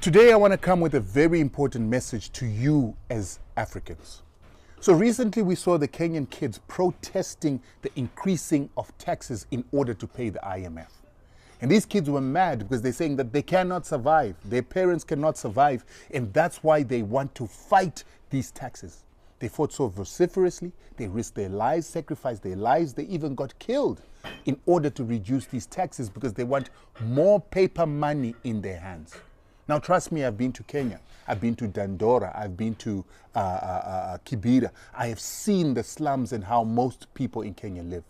Today I want to come with a very important message to you as Africans. So recently we saw the Kenyan kids protesting the increasing of taxes in order to pay the IMF. And these kids were mad because they're saying that they cannot survive, their parents cannot survive, and that's why they want to fight these taxes. They fought so vociferously, they risked their lives, sacrificed their lives, they even got killed in order to reduce these taxes because they want more paper money in their hands. Now, trust me, I've been to Kenya. I've been to Dandora. I've been to Kibera. I have seen the slums and how most people in Kenya live.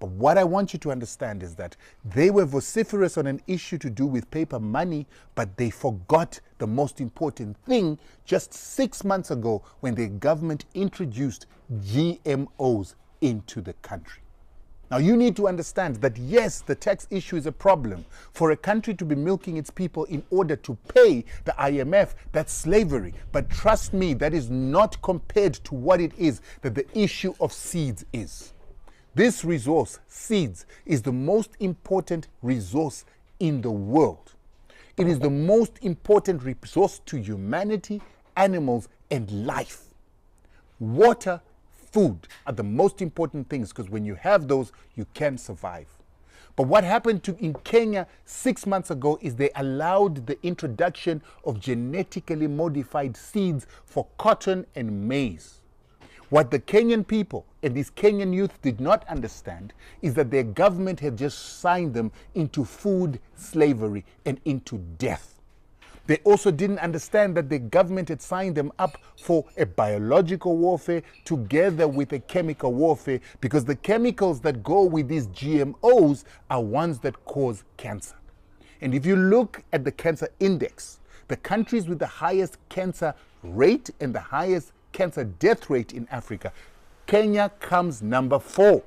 But what I want you to understand is that they were vociferous on an issue to do with paper money, but they forgot the most important thing just 6 months ago when the government introduced GMOs into the country. Now, you need to understand that, yes, the tax issue is a problem. For a country to be milking its people in order to pay the IMF, that's slavery. But trust me, that is not compared to what it is that the issue of seeds is. This resource, seeds, is the most important resource in the world. It is the most important resource to humanity, animals, and life. Water, food are the most important things because when you have those, you can survive. But what happened in Kenya 6 months ago is they allowed the introduction of genetically modified seeds for cotton and maize. What the Kenyan people and these Kenyan youth did not understand is that their government had just signed them into food slavery and into death. They also didn't understand that the government had signed them up for a biological warfare together with a chemical warfare, because the chemicals that go with these GMOs are ones that cause cancer. And if you look at the cancer index, the countries with the highest cancer rate and the highest cancer death rate in Africa, Kenya comes number 4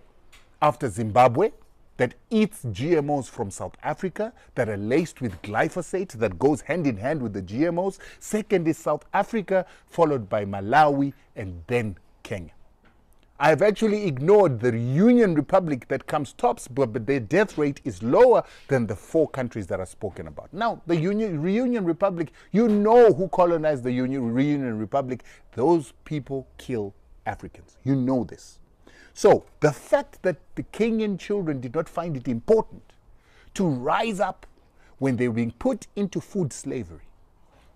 after Zimbabwe, that eats GMOs from South Africa that are laced with glyphosate that goes hand in hand with the GMOs. Second is South Africa, followed by Malawi, and then Kenya. I've actually ignored the Union Republic that comes tops, but their death rate is lower than the 4 countries that are spoken about. Now, the Union Republic, you know who colonized the Union Republic. Those people kill Africans. You know this. So the fact that the Kenyan children did not find it important to rise up when they were being put into food slavery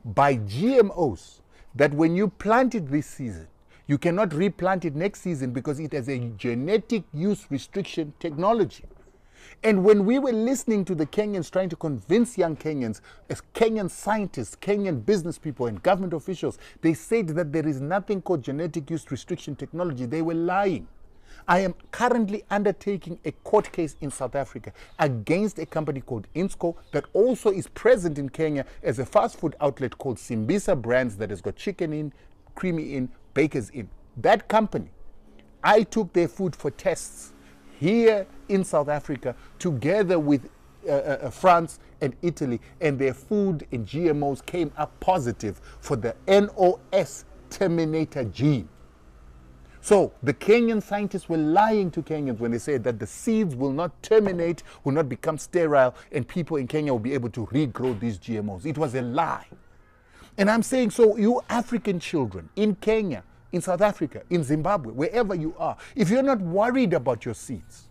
by GMOs, that when you plant it this season, you cannot replant it next season because it has a genetic use restriction technology. And when we were listening to the Kenyans trying to convince young Kenyans, as Kenyan scientists, Kenyan business people and government officials, they said that there is nothing called genetic use restriction technology. They were lying. I am currently undertaking a court case in South Africa against a company called Insco that also is present in Kenya as a fast food outlet called Simbisa Brands that has got chicken in, creamy in, bakers in. That company, I took their food for tests here in South Africa together with France and Italy, and their food and GMOs came up positive for the NOS terminator gene. So the Kenyan scientists were lying to Kenyans when they said that the seeds will not terminate, will not become sterile, and people in Kenya will be able to regrow these GMOs. It was a lie. And I'm saying, so you African children in Kenya, in South Africa, in Zimbabwe, wherever you are, if you're not worried about your seeds,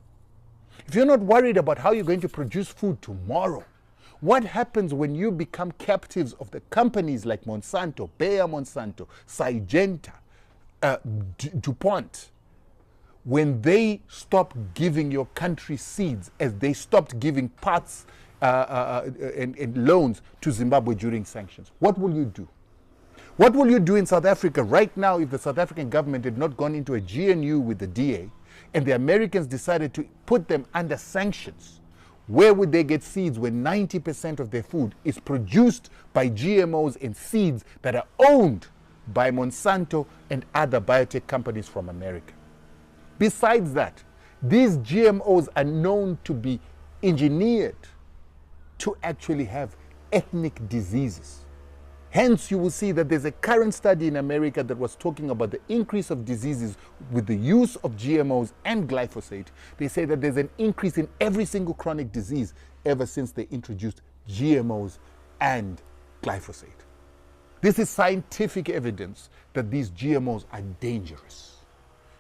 if you're not worried about how you're going to produce food tomorrow, what happens when you become captives of the companies like Monsanto, Bayer Monsanto, Syngenta, DuPont, when they stop giving your country seeds, as they stopped giving parts and loans to Zimbabwe during sanctions? What will you do? What will you do in South Africa right now if the South African government had not gone into a GNU with the DA and the Americans decided to put them under sanctions? Where would they get seeds when 90% of their food is produced by GMOs and seeds that are owned by Monsanto and other biotech companies from America? Besides that, these GMOs are known to be engineered to actually have ethnic diseases. Hence, you will see that there's a current study in America that was talking about the increase of diseases with the use of GMOs and glyphosate. They say that there's an increase in every single chronic disease ever since they introduced GMOs and glyphosate. This is scientific evidence that these GMOs are dangerous.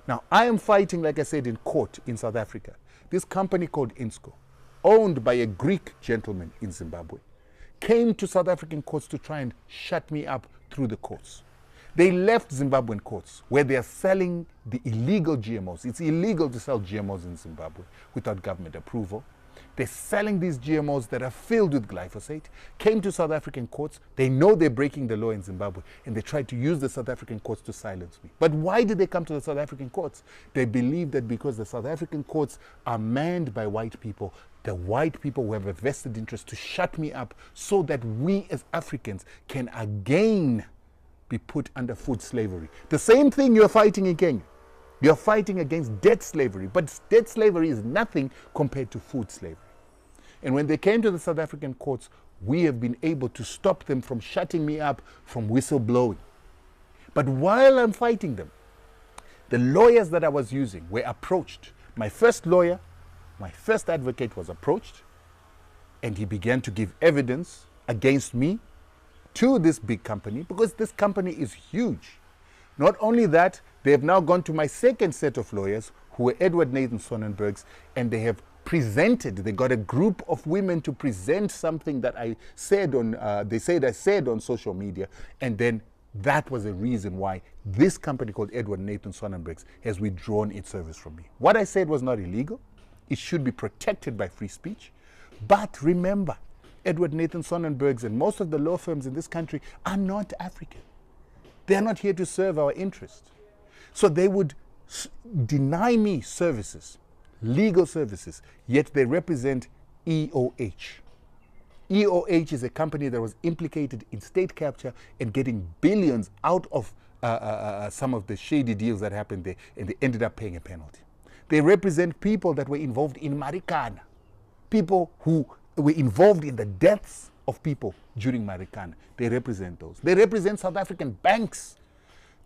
Now, I am fighting, like I said, in court in South Africa. This company called Insco, owned by a Greek gentleman in Zimbabwe, came to South African courts to try and shut me up through the courts. They left Zimbabwean courts where they are selling the illegal GMOs. It's illegal to sell GMOs in Zimbabwe without government approval. They're selling these GMOs that are filled with glyphosate, came to South African courts. They know they're breaking the law in Zimbabwe, and they tried to use the South African courts to silence me. But why did they come to the South African courts? They believe that because the South African courts are manned by white people, the white people will have a vested interest to shut me up so that we as Africans can again be put under food slavery. The same thing you're fighting in Kenya. You're fighting against debt slavery, but debt slavery is nothing compared to food slavery. And when they came to the South African courts, we have been able to stop them from shutting me up, from whistleblowing. But while I'm fighting them, the lawyers that I was using were approached. My first lawyer, my first advocate was approached, and he began to give evidence against me to this big company, because this company is huge. Not only that, they have now gone to my second set of lawyers, who were Edward Nathan Sonnenbergs, and they have presented, they got a group of women to present something that I said on, they said I said on social media, and then that was the reason why this company called Edward Nathan Sonnenbergs has withdrawn its service from me. What I said was not illegal. It should be protected by free speech. But remember, Edward Nathan Sonnenbergs and most of the law firms in this country are not African. They are not here to serve our interest. So they would deny me services, legal services, yet they represent EOH. EOH is a company that was implicated in state capture and getting billions out of some of the shady deals that happened there, and they ended up paying a penalty. They represent people that were involved in Marikana, people who were involved in the deaths of people during Marikana. They represent those. They represent South African banks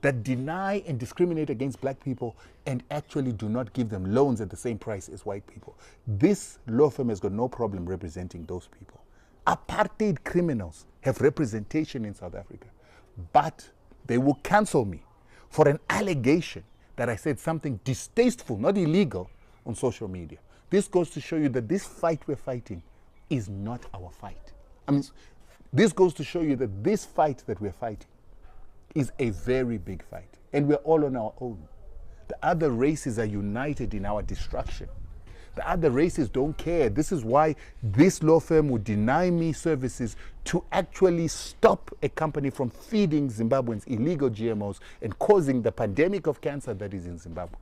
that deny and discriminate against black people and actually do not give them loans at the same price as white people. This law firm has got no problem representing those people. Apartheid criminals have representation in South Africa, but they will cancel me for an allegation that I said something distasteful, not illegal, on social media. This goes to show you that this fight we're fighting is not our fight. I mean, this goes to show you that this fight that we're fighting is a very big fight, and we're all on our own. The other races are united in our destruction. The other races don't care. This is why this law firm would deny me services to actually stop a company from feeding Zimbabweans illegal GMOs and causing the pandemic of cancer that is in Zimbabwe.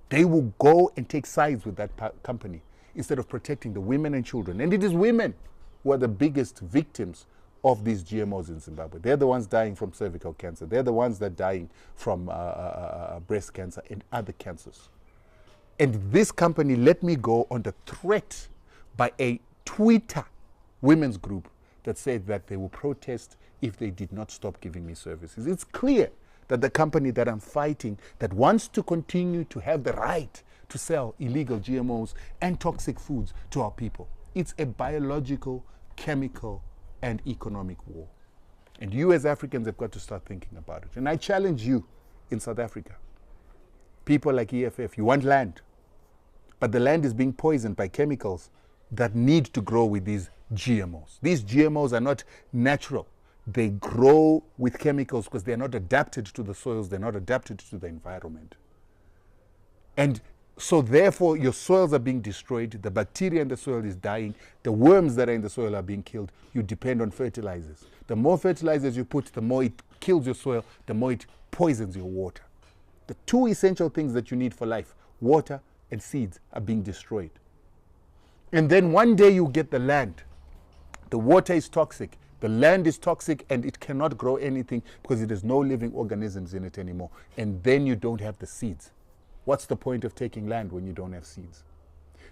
They will go and take sides with that company instead of protecting the women and children. And it is women who are the biggest victims of these GMOs in Zimbabwe. They're the ones dying from cervical cancer. They're the ones that are dying from breast cancer and other cancers. And this company let me go under threat by a Twitter women's group that said that they will protest if they did not stop giving me services. It's clear that the company that I'm fighting, that wants to continue to have the right to sell illegal GMOs and toxic foods to our people, it's a biological, chemical, and economic war. And you as Africans have got to start thinking about it. And I challenge you in South Africa, people like EFF, you want land, but the land is being poisoned by chemicals that need to grow with these GMOs. These GMOs are not natural. They grow with chemicals because they're not adapted to the soils, they're not adapted to the environment. And so therefore your soils are being destroyed, the bacteria in the soil is dying, the worms that are in the soil are being killed. You depend on fertilizers. The more fertilizers you put, the more it kills your soil, the more it poisons your water. The two essential things that you need for life, water and seeds, are being destroyed. And then one day you get the land. The water is toxic, the land is toxic, and it cannot grow anything because it has no living organisms in it anymore. And then you don't have the seeds. What's the point of taking land when you don't have seeds?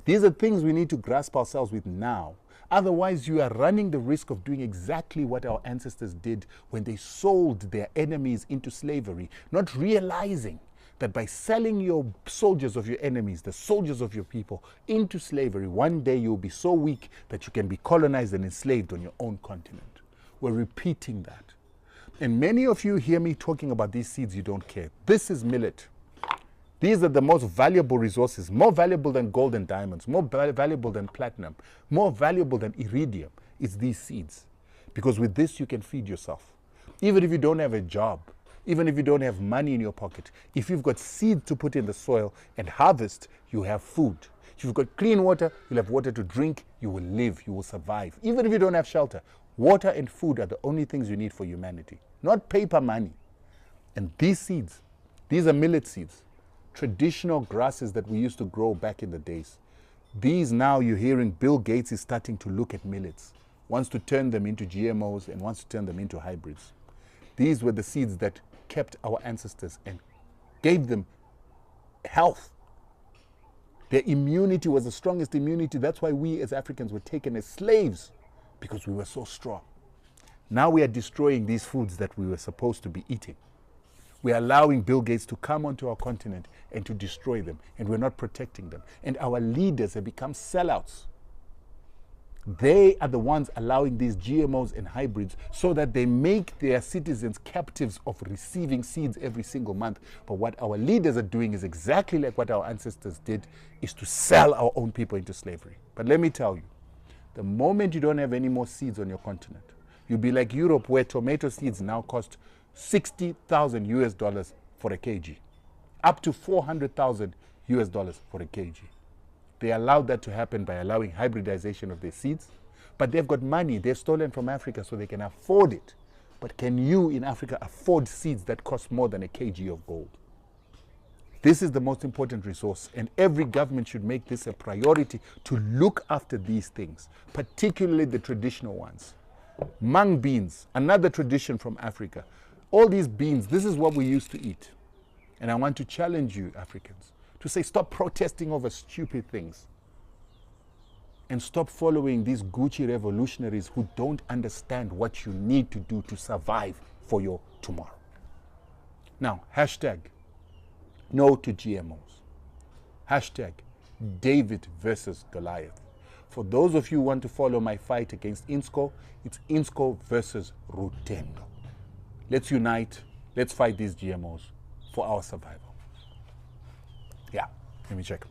These are things we need to grasp ourselves with now. Otherwise, you are running the risk of doing exactly what our ancestors did when they sold their enemies into slavery, not realizing that by selling your soldiers of your enemies, the soldiers of your people, into slavery, one day you'll be so weak that you can be colonized and enslaved on your own continent. We're repeating that. And many of you hear me talking about these seeds, you don't care. This is millet. These are the most valuable resources, more valuable than gold and diamonds, more valuable than platinum, more valuable than iridium. It's these seeds. Because with this, you can feed yourself. Even if you don't have a job, even if you don't have money in your pocket, if you've got seed to put in the soil and harvest, you have food. If you've got clean water, you'll have water to drink, you will live, you will survive. Even if you don't have shelter, water and food are the only things you need for humanity, not paper money. And these seeds, these are millet seeds, traditional grasses that we used to grow back in the days. These now you're hearing Bill Gates is starting to look at millets, wants to turn them into GMOs and wants to turn them into hybrids. These were the seeds that kept our ancestors and gave them health. Their immunity was the strongest immunity. That's why we as Africans were taken as slaves, because we were so strong. Now we are destroying these foods that we were supposed to be eating. We are allowing Bill Gates to come onto our continent and to destroy them, and we're not protecting them. And our leaders have become sellouts. They are the ones allowing these GMOs and hybrids so that they make their citizens captives of receiving seeds every single month. But what our leaders are doing is exactly like what our ancestors did, is to sell our own people into slavery. But let me tell you, the moment you don't have any more seeds on your continent, you'll be like Europe, where tomato seeds now cost 60,000 US dollars for a kg, up to 400,000 US dollars for a kg. They allowed that to happen by allowing hybridization of their seeds. But they've got money. They've stolen from Africa so they can afford it. But can you in Africa afford seeds that cost more than a kg of gold? This is the most important resource. And every government should make this a priority to look after these things, particularly the traditional ones. Mung beans, another tradition from Africa. All these beans, this is what we used to eat. And I want to challenge you, Africans, to say stop protesting over stupid things and stop following these Gucci revolutionaries who don't understand what you need to do to survive for your tomorrow. Now, hashtag no to GMOs. Hashtag David versus Goliath. For those of you who want to follow my fight against INSCO, it's INSCO versus Rutendo. Let's unite. Let's fight these GMOs for our survival. Yeah, let me check.